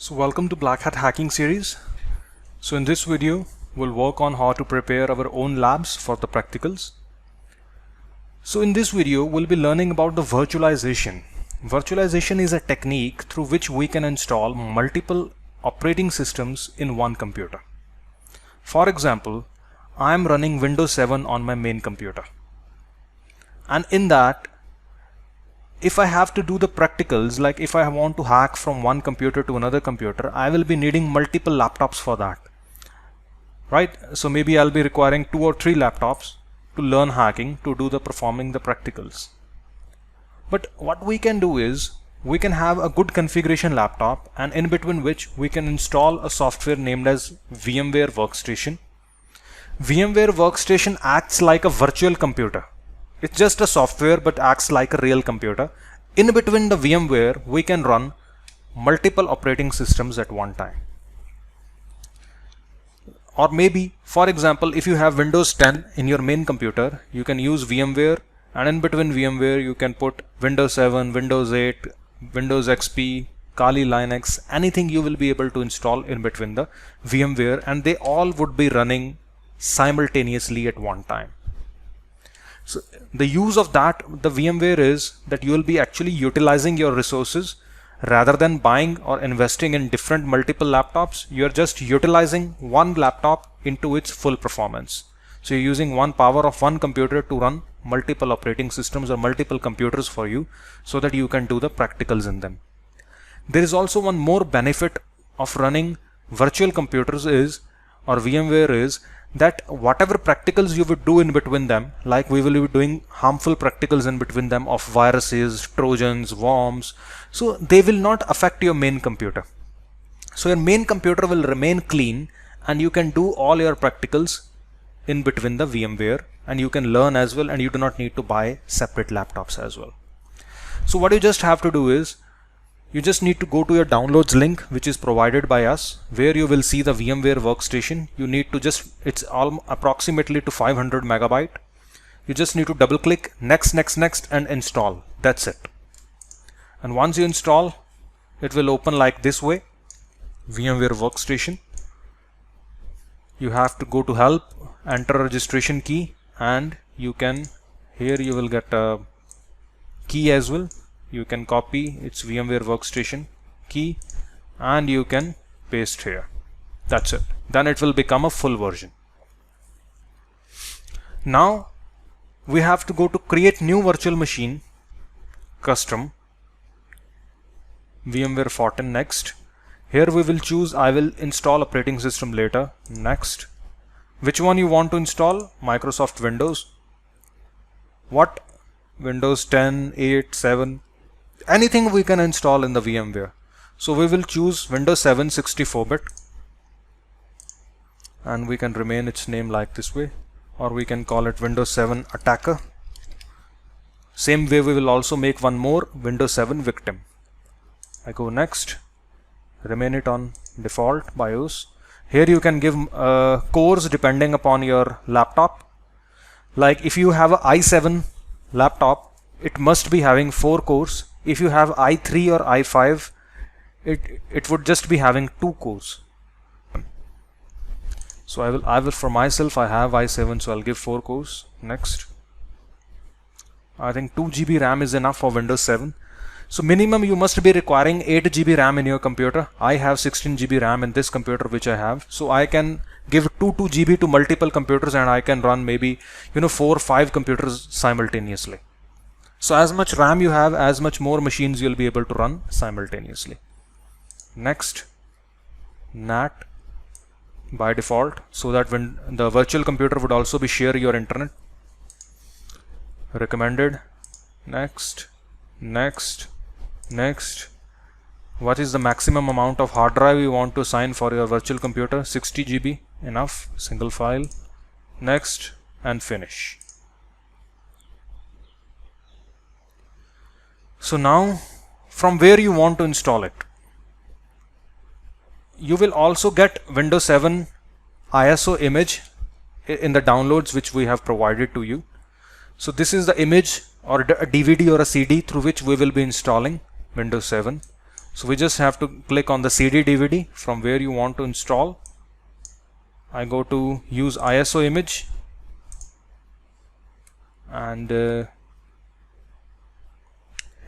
So welcome to Black Hat Hacking series. So in this video, we'll work on how to prepare our own labs for the practicals. So in this video, we'll be learning about the virtualization. Virtualization is a technique through which we can install multiple operating systems in one computer. For example, I am running Windows 7 on my main computer. And in that, if I have to do the practicals, like if I want to hack from one computer to another computer, I will be needing multiple laptops for that, right? So maybe I'll be requiring 2 or 3 laptops to learn hacking, to do the performing the practicals. But what we can do is we can have a good configuration laptop, and in between which we can install a software named as VMware Workstation. VMware Workstation acts like a virtual computer. It's just a software but acts like a real computer. In between the VMware, we can run multiple operating systems at one time. Or maybe, for example, if you have Windows 10 in your main computer, you can use VMware, and in between VMware you can put Windows 7, Windows 8, Windows XP, Kali Linux, anything you will be able to install in between the VMware, and they all would be running simultaneously at one time. So the use of the VMware is that you will be actually utilizing your resources rather than buying or investing in different multiple laptops. You are just utilizing one laptop into its full performance. So you're using one power of one computer to run multiple operating systems or multiple computers for you so that you can do the practicals in them. There is also one more benefit of running virtual computers or VMware is that whatever practicals you would do in between them, like we will be doing harmful practicals in between them of viruses, trojans, worms, so they will not affect your main computer. So your main computer will remain clean and you can do all your practicals in between the VMware, and you can learn as well, and you do not need to buy separate laptops as well. So what you just have to do is you just need to go to your downloads link, which is provided by us, where you will see the VMware Workstation. You need to it's all approximately to 500 megabyte. You just need to double click next and install. That's it. And once you install, it will open like this way, VMware Workstation. You have to go to help, enter a registration key, and you can, here you will get a key as well. You can copy its VMware Workstation key and you can paste here. That's it. Then it will become a full version. Now we have to go to create new virtual machine, custom, VMware Fortin. Next. Here we will choose I will install operating system later. Next. Which one you want to install? Microsoft Windows. What? Windows 10, 8, 7. Anything we can install in the VMware. So we will choose Windows 7 64-bit, and we can remain its name like this way, or we can call it Windows 7 Attacker. Same way we will also make one more, Windows 7 Victim. I go next, remain it on default BIOS. Here you can give cores depending upon your laptop. Like if you have a i7 laptop, it must be having 4 cores. If you have i3 or i5, it would just be having 2 cores. So I will for myself, I have i7, so I'll give 4 cores. Next. I think 2 GB RAM is enough for Windows 7. So minimum you must be requiring 8 GB RAM in your computer. I have 16 GB RAM in this computer which I have. So I can give 2 GB to multiple computers, and I can run maybe 4 or 5 computers simultaneously. So as much RAM you have, as much more machines you'll be able to run simultaneously. Next, NAT by default, so that when the virtual computer would also be share your internet. Recommended. Next. What is the maximum amount of hard drive you want to assign for your virtual computer? 60 GB, enough, single file. Next, and finish. So now, from where you want to install it, you will also get Windows 7 ISO image in the downloads which we have provided to you. So this is the image or a DVD or a CD through which we will be installing Windows 7. So we just have to click on the CD DVD from where you want to install. I go to use ISO image, and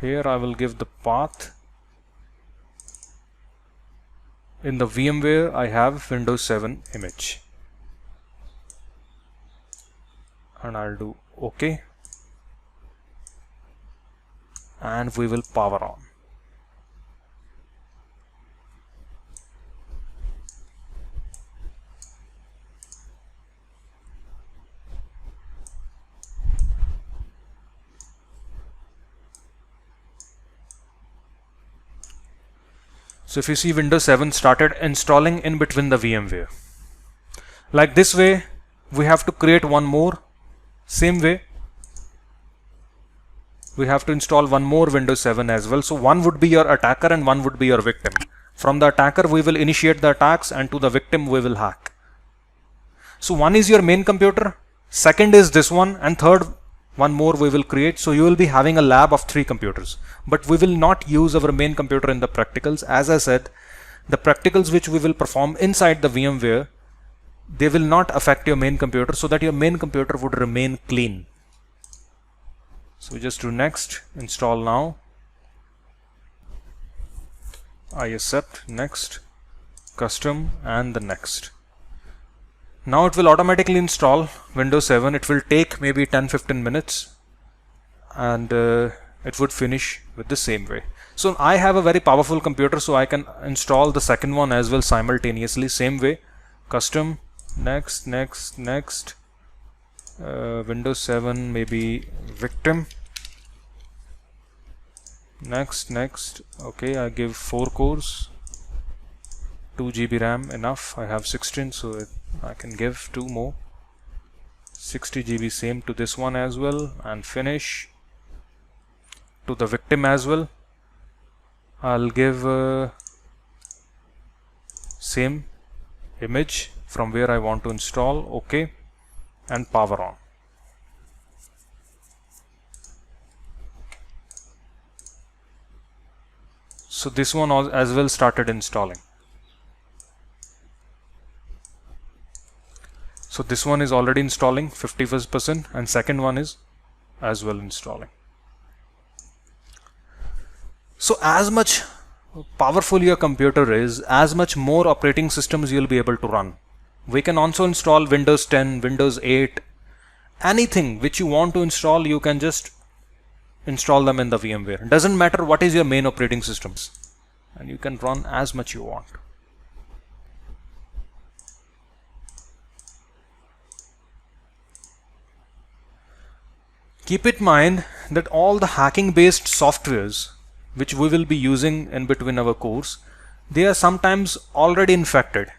here I will give the path. In the VMware I have Windows 7 image, and I'll do OK, and we will power on. So if you see, Windows 7 started installing in between the VMware. Like this way, we have to create one more. Same way, we have to install one more Windows 7 as well. So one would be your attacker and one would be your victim. From the attacker, we will initiate the attacks, and to the victim, we will hack. So one is your main computer, second is this one, and third one more we will create. So you will be having a lab of 3 computers, but we will not use our main computer in the practicals. As I said, the practicals which we will perform inside the VMware, they will not affect your main computer, so that your main computer would remain clean. So we just do next, install now, I accept, next, custom, and the next. Now it will automatically install Windows 7. It will take maybe 10-15 minutes, and it would finish with the same way. So I have a very powerful computer, so I can install the second one as well simultaneously. Same way, custom, next, next, next, Windows 7 maybe victim, next, next. Okay, I give 4 cores, 2 GB RAM enough. I have 16, so I can give 2 more, 60 GB, same to this one as well, and finish. To the victim as well, I'll give same image from where I want to install. OK, and power on. So this one as well started installing. So this one is already installing 51%, and second one is as well installing. So as much powerful your computer is, as much more operating systems you'll be able to run. We can also install Windows 10, Windows 8, anything which you want to install, you can just install them in the VMware. It doesn't matter what is your main operating systems, and you can run as much you want. Keep in mind that all the hacking based softwares which we will be using in between our course, they are sometimes already infected.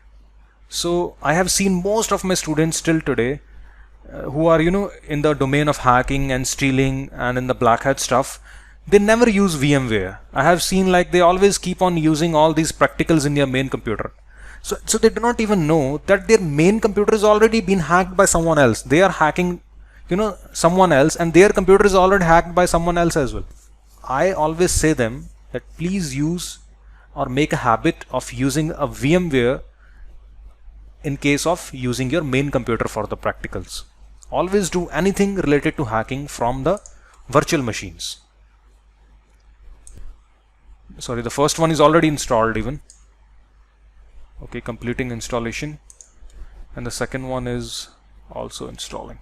So I have seen most of my students till today who are in the domain of hacking and stealing and in the black hat stuff, they never use VMware. I have seen like they always keep on using all these practicals in their main computer. So they do not even know that their main computer has already been hacked by someone else. They are hacking someone else, and their computer is already hacked by someone else as well. I always say them that please use or make a habit of using a VMware in case of using your main computer for the practicals. Always do anything related to hacking from the virtual machines. Sorry, the first one is already installed even. Okay, completing installation, and the second one is also installing.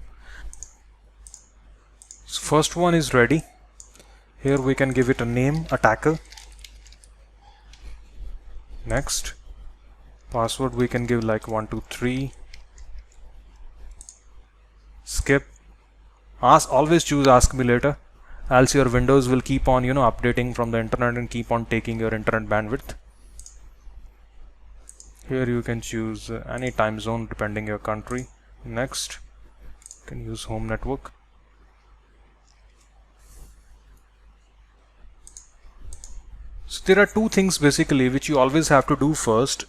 So first one is ready. Here we can give it a name, attacker. Next, password we can give like 123. Skip. Always choose ask me later, else your Windows will keep on updating from the internet and keep on taking your internet bandwidth. Here you can choose any time zone depending your country. Next, you can use home network. So there are 2 things basically which you always have to do. First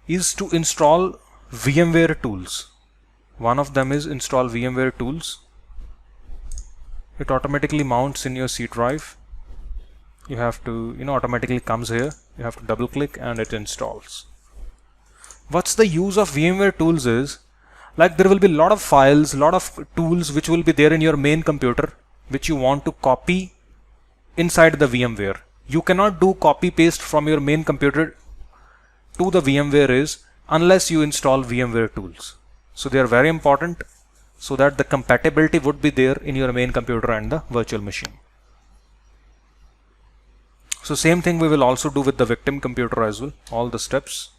is to install VMware tools. One of them is install VMware tools. It automatically mounts in your C drive. You have to automatically comes here. You have to double click and it installs. What's the use of VMware tools is, like there will be a lot of files, a lot of tools which will be there in your main computer which you want to copy inside the VMware. You cannot do copy paste from your main computer to the VMware is unless you install VMware tools. So they are very important so that the compatibility would be there in your main computer and the virtual machine. So same thing we will also do with the victim computer as well, all the steps.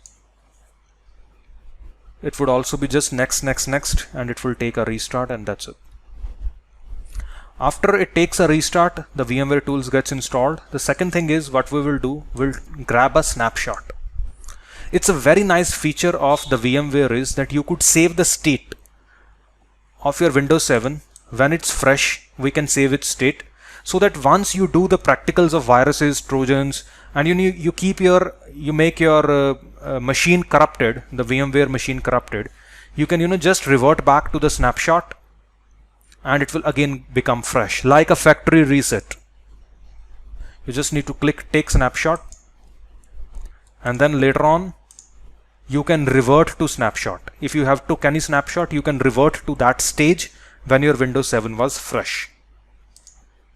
It would also be just next, and it will take a restart, and that's it. After it takes a restart, the VMware tools gets installed. The second thing is what we will do, we'll grab a snapshot. It's a very nice feature of the VMware is that you could save the state of your Windows 7. When it's fresh, we can save its state, so that once you do the practicals of viruses, trojans, and you make your machine corrupted, the VMware machine corrupted, you can just revert back to the snapshot and it will again become fresh, like a factory reset. You just need to click take snapshot, and then later on you can revert to snapshot. If you have took any snapshot, you can revert to that stage when your Windows 7 was fresh.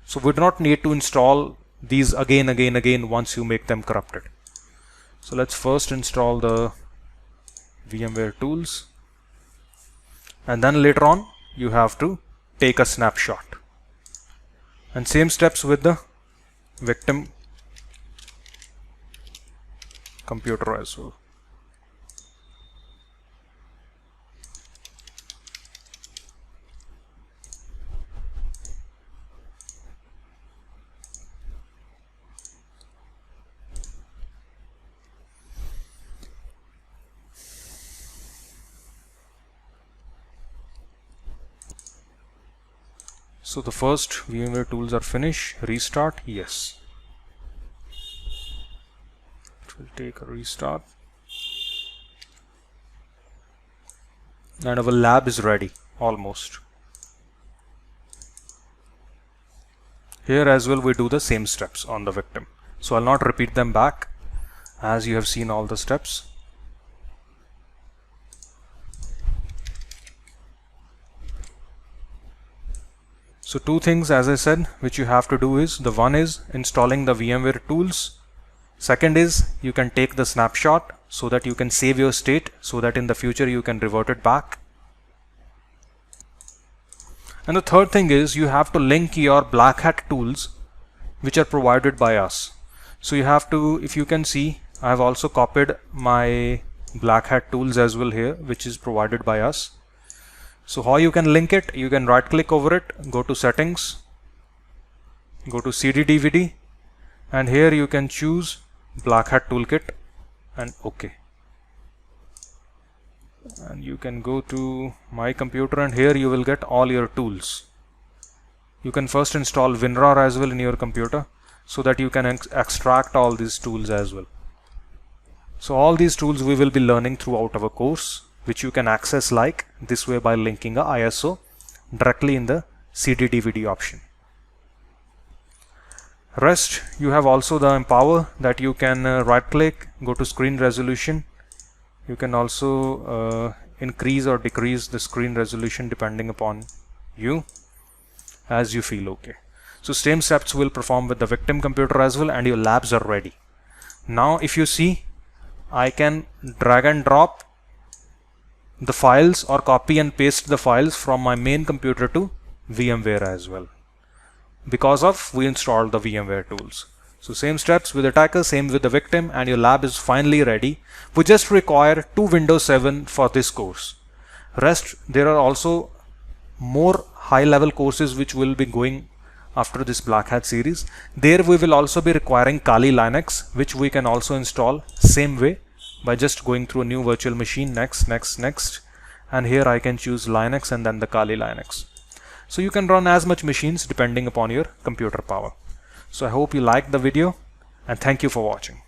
So we do not need to install these again once you make them corrupted. So let's first install the VMware tools, and then later on you have to take a snapshot, and same steps with the victim computer as well. So the first VMware tools are finished. Restart, yes. It will take a restart. And our lab is ready, almost. Here as well we do the same steps on the victim. So I'll not repeat them back as you have seen all the steps. So two things, as I said, which you have to do is, the one is installing the VMware tools. Second is you can take the snapshot so that you can save your state so that in the future you can revert it back. And the third thing is you have to link your Black Hat tools which are provided by us. So you have to, if you can see, I have also copied my Black Hat tools as well here, which is provided by us. So how you can link it? You can right click over it, go to settings, go to CD DVD, and here you can choose Black Hat Toolkit and OK. And you can go to my computer, and here you will get all your tools. You can first install WinRAR as well in your computer so that you can extract all these tools as well. So all these tools we will be learning throughout our course, which you can access like this way by linking a ISO directly in the CD DVD option. Rest, you have also the Empower that you can right click, go to screen resolution. You can also increase or decrease the screen resolution depending upon you as you feel okay. So same steps will perform with the victim computer as well, and your labs are ready. Now if you see, I can drag and drop the files or copy and paste the files from my main computer to VMware as well, because of we installed the VMware tools. So same steps with attacker, same with the victim, and your lab is finally ready. We just require 2 Windows 7 for this course. Rest, there are also more high level courses which will be going after this Black Hat series. There we will also be requiring Kali Linux, which we can also install same way by just going through a new virtual machine, next, and here I can choose Linux and then the Kali Linux. So you can run as much machines depending upon your computer power. So I hope you liked the video, and thank you for watching.